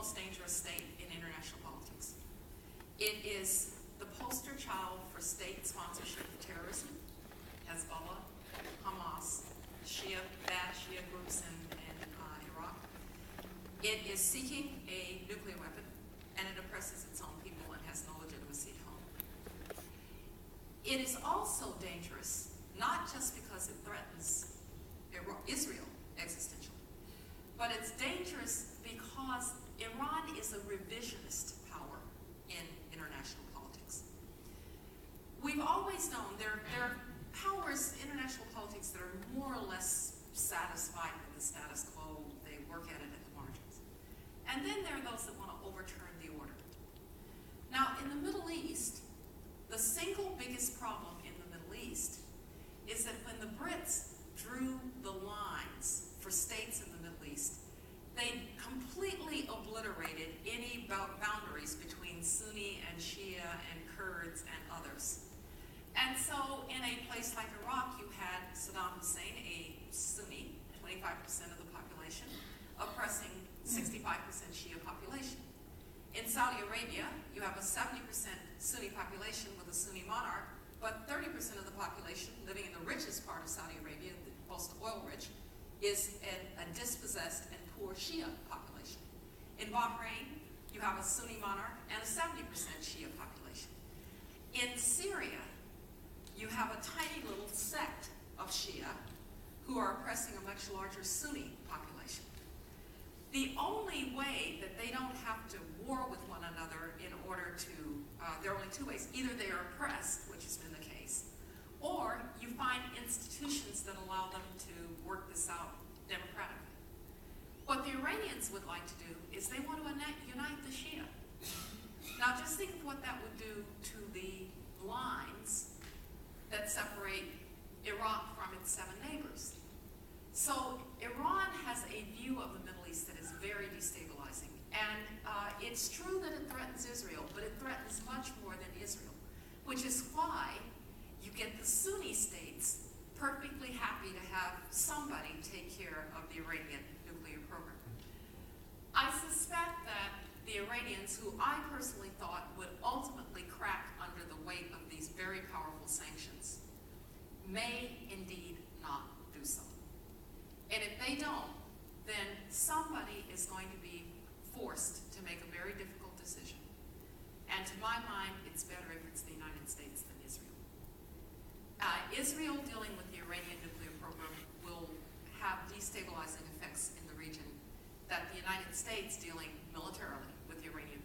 most dangerous state in international politics. It is the poster child for state sponsorship of terrorism, Hezbollah, Hamas, bad Shia groups in Iraq. It is seeking a nuclear weapon, and it oppresses its own people and has no legitimacy at home. It is also dangerous, not just because it threatens Israel existentially, but it's dangerous because Iran is a revisionist power in international politics. We've always known there are powers in international politics that are more or less satisfied with the status quo. They work at it at the margins. And then there are those that want to overturn the order. Now, in the Middle East, the single biggest problem in the Middle East is that when the Brits drew the lines for states in the Middle East, they completely obliterated any boundaries between Sunni and Shia and Kurds and others. And so in a place like Iraq, you had Saddam Hussein, a Sunni, 25% of the population, oppressing 65% Shia population. In Saudi Arabia, you have a 70% Sunni population with a Sunni monarch, but 30% of the population living in the richest part of Saudi Arabia, the most oil-rich, is a dispossessed and poor Shia population. In Bahrain, you have a Sunni monarch and a 70% Shia population. In Syria, you have a tiny little sect of Shia who are oppressing a much larger Sunni population. The only way that they don't have to war with one another in order to, there are only two ways. Either they are oppressed, which has been the case, or you find institutions that allow them to work this out democratically. What the Iranians would like to do is they want to unite the Shia. Now just think of what that would do to the lines that separate Iraq from its 7 neighbors. So Iran has a view of the Middle East that is very destabilizing. And it's true that it threatens Israel, but it threatens much more than Israel, which is why you get the Sunni states perfectly happy to have somebody take care of the Iranian nuclear program. I suspect that the Iranians, who I personally thought would ultimately crack under the weight of these very powerful sanctions, may indeed not do so. And if they don't, then somebody is going to be forced to make a very difficult decision. And to my mind, it's better if it's the United States than Israel. Israel dealing with the Iranian nuclear program will have destabilizing effects in the region that the United States dealing militarily with the Iranian